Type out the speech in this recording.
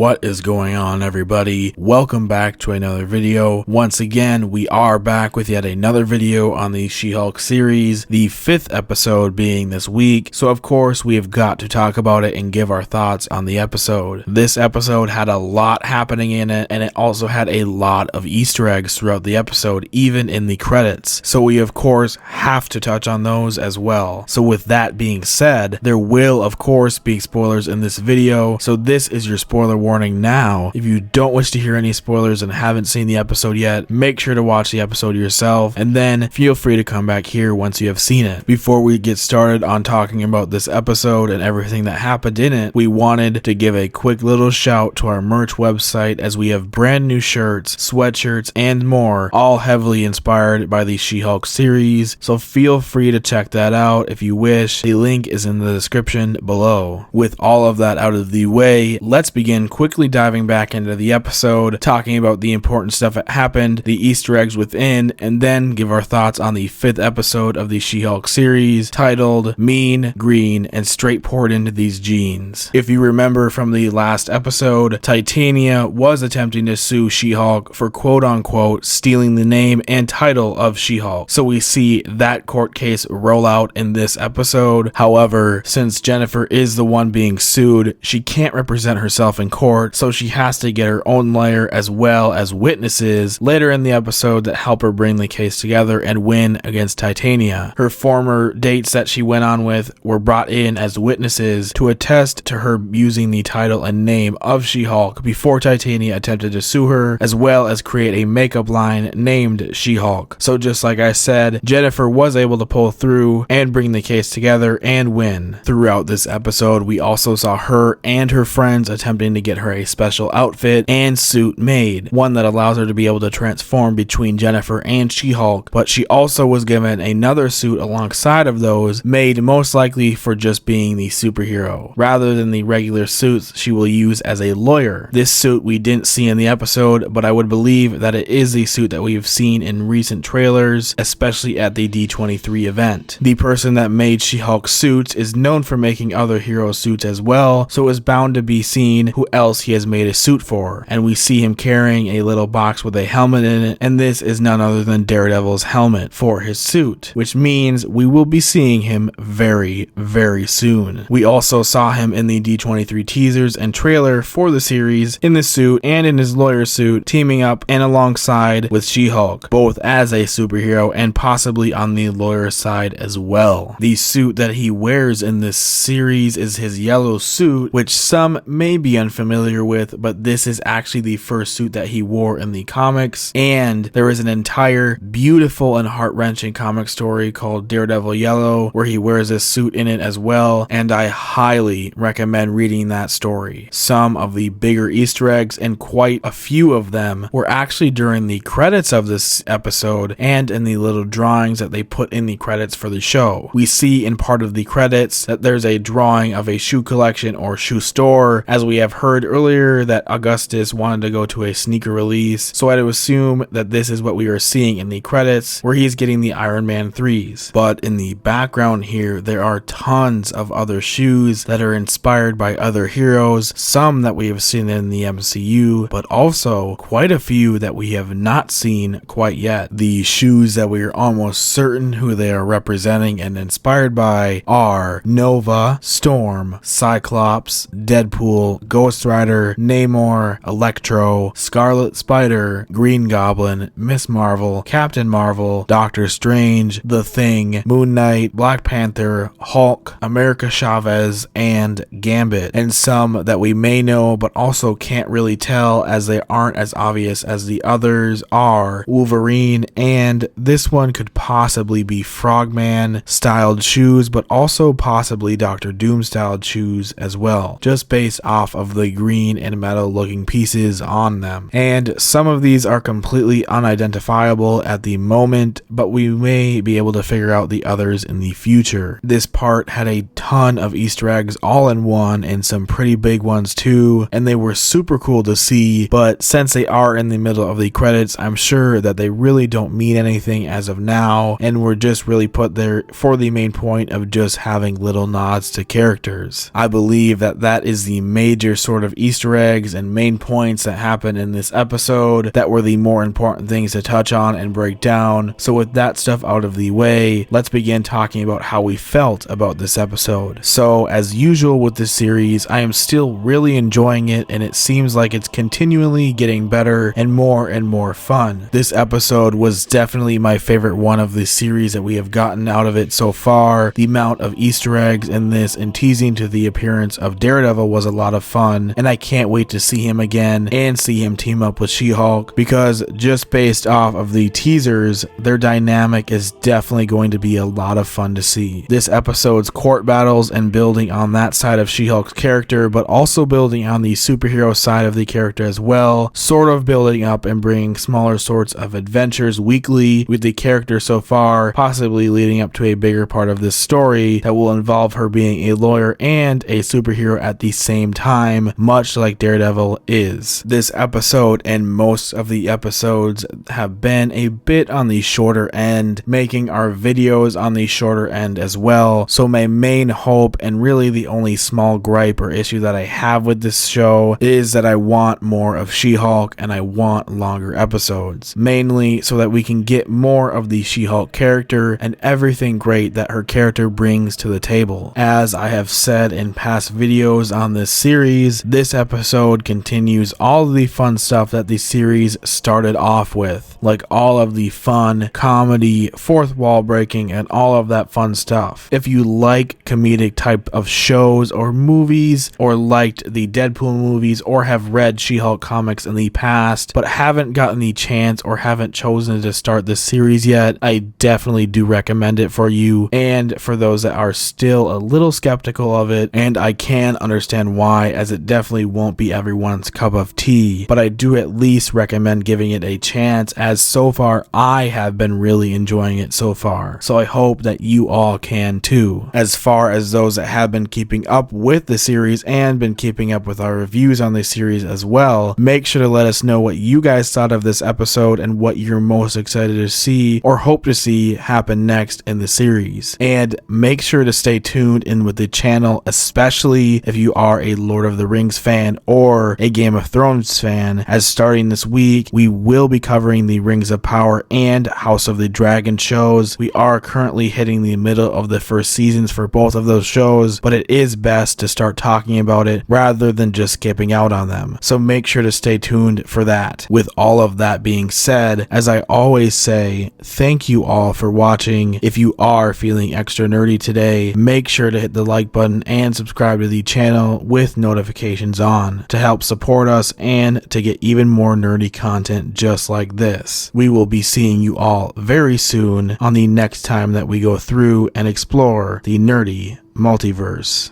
What is going on, everybody? Welcome back to another video. Once again, we are back with yet another video on the She-Hulk series, the 5th episode being this week. So of course, we have got to talk about it and give our thoughts on the episode. This episode had a lot happening in it, and it also had a lot of Easter eggs throughout the episode, even in the credits. So we of course have to touch on those as well. So with that being said, there will of course be spoilers in this video. So this is your spoiler warning now. If you don't wish to hear any spoilers and haven't seen the episode yet, make sure to watch the episode yourself, and then feel free to come back here once you have seen it. Before we get started on talking about this episode and everything that happened in it, we wanted to give a quick little shout to our merch website, as we have brand new shirts, sweatshirts, and more, all heavily inspired by the She-Hulk series. So feel free to check that out if you wish. The link is in the description below. With all of that out of the way, let's begin quickly diving back into the episode, talking about the important stuff that happened, the Easter eggs within, and then give our thoughts on the 5th episode of the She-Hulk series, titled Mean, Green, and Straight Poured Into These Jeans. If you remember from the last episode, Titania was attempting to sue She-Hulk for quote-unquote stealing the name and title of She-Hulk. So we see that court case roll out in this episode. However, since Jennifer is the one being sued, she can't represent herself in court, so she has to get her own lawyer as well as witnesses later in the episode that help her bring the case together and win against Titania. Her former dates that she went on with were brought in as witnesses to attest to her using the title and name of She-Hulk before Titania attempted to sue her, as well as create a makeup line named She-Hulk. So just like I said, Jennifer was able to pull through and bring the case together and win. Throughout this episode, we also saw her and her friends attempting to get her a special outfit and suit made, one that allows her to be able to transform between Jennifer and She-Hulk, but she also was given another suit alongside of those, made most likely for just being the superhero, rather than the regular suits she will use as a lawyer. This suit we didn't see in the episode, but I would believe that it is the suit that we've seen in recent trailers, especially at the D23 event. The person that made She-Hulk suits is known for making other hero suits as well, so it was bound to be seen who else he has made a suit for, and we see him carrying a little box with a helmet in it, and this is none other than Daredevil's helmet for his suit, which means we will be seeing him very, very soon. We also saw him in the D23 teasers and trailer for the series in the suit and in his lawyer suit, teaming up and alongside with She-Hulk, both as a superhero and possibly on the lawyer side as well. The suit that he wears in this series is his yellow suit, which some may be unfamiliar with, but this is actually the first suit that he wore in the comics, and there is an entire beautiful and heart-wrenching comic story called Daredevil Yellow where he wears this suit in it as well, and I highly recommend reading that story. Some of the bigger Easter eggs, and quite a few of them, were actually during the credits of this episode and in the little drawings that they put in the credits for the show. We see in part of the credits that there's a drawing of a shoe collection or shoe store, as we have heard earlier that Augustus wanted to go to a sneaker release, so I'd assume that this is what we are seeing in the credits, where he's getting the Iron Man 3s. But in the background here, there are tons of other shoes that are inspired by other heroes, some that we have seen in the MCU, but also quite a few that we have not seen quite yet. The shoes that we are almost certain who they are representing and inspired by are Nova, Storm, Cyclops, Deadpool, Ghost Rider, Namor, Electro, Scarlet Spider, Green Goblin, Miss Marvel, Captain Marvel, Doctor Strange, The Thing, Moon Knight, Black Panther, Hulk, America Chavez, and Gambit, and some that we may know but also can't really tell as they aren't as obvious as the others are Wolverine, and this one could possibly be Frogman styled shoes, but also possibly Doctor Doom styled shoes as well, just based off of the green and metal looking pieces on them. And some of these are completely unidentifiable at the moment, but we may be able to figure out the others in the future. This part had a ton of Easter eggs all in one, and some pretty big ones too, and they were super cool to see, but since they are in the middle of the credits, I'm sure that they really don't mean anything as of now, and were just really put there for the main point of just having little nods to characters. I believe that that is the major sort of of Easter eggs and main points that happen in this episode that were the more important things to touch on and break down. So with that stuff out of the way, let's begin talking about how we felt about this episode. So as usual with this series, I am still really enjoying it, and it seems like it's continually getting better and more fun. This episode was definitely my favorite one of the series that we have gotten out of it so far. The amount of Easter eggs in this and teasing to the appearance of Daredevil was a lot of fun, and I can't wait to see him again and see him team up with She-Hulk, because just based off of the teasers, their dynamic is definitely going to be a lot of fun to see. This episode's court battles and building on that side of She-Hulk's character, but also building on the superhero side of the character as well, sort of building up and bringing smaller sorts of adventures weekly with the character so far, possibly leading up to a bigger part of this story that will involve her being a lawyer and a superhero at the same time, much like Daredevil is. This episode and most of the episodes have been a bit on the shorter end, making our videos on the shorter end as well. So my main hope, and really the only small gripe or issue that I have with this show, is that I want more of She-Hulk and I want longer episodes, mainly so that we can get more of the She-Hulk character and everything great that her character brings to the table. As I have said in past videos on this series, this episode continues all of the fun stuff that the series started off with, like all of the fun, comedy, fourth wall breaking, and all of that fun stuff. If you like comedic type of shows or movies, or liked the Deadpool movies, or have read She-Hulk comics in the past but haven't gotten the chance or haven't chosen to start this series yet, I definitely do recommend it for you. And for those that are still a little skeptical of it, and I can understand why, as it definitely won't be everyone's cup of tea, but I do at least recommend giving it a chance, as so far I have been really enjoying it so far. So I hope that you all can too. As far as those that have been keeping up with the series and been keeping up with our reviews on the series as well, make sure to let us know what you guys thought of this episode and what you're most excited to see or hope to see happen next in the series. And make sure to stay tuned in with the channel, especially if you are a Lord of the Rings fan or a Game of Thrones fan, as starting this week we will be covering the Rings of Power and House of the Dragon shows. We are currently hitting the middle of the first seasons for both of those shows, but it is best to start talking about it rather than just skipping out on them. So make sure to stay tuned for that. With all of that being said, as I always say, thank you all for watching. If you are feeling extra nerdy today, make sure to hit the like button and subscribe to the channel with notifications on to help support us and to get even more nerdy content just like this. We will be seeing you all very soon on the next time that we go through and explore the nerdy multiverse.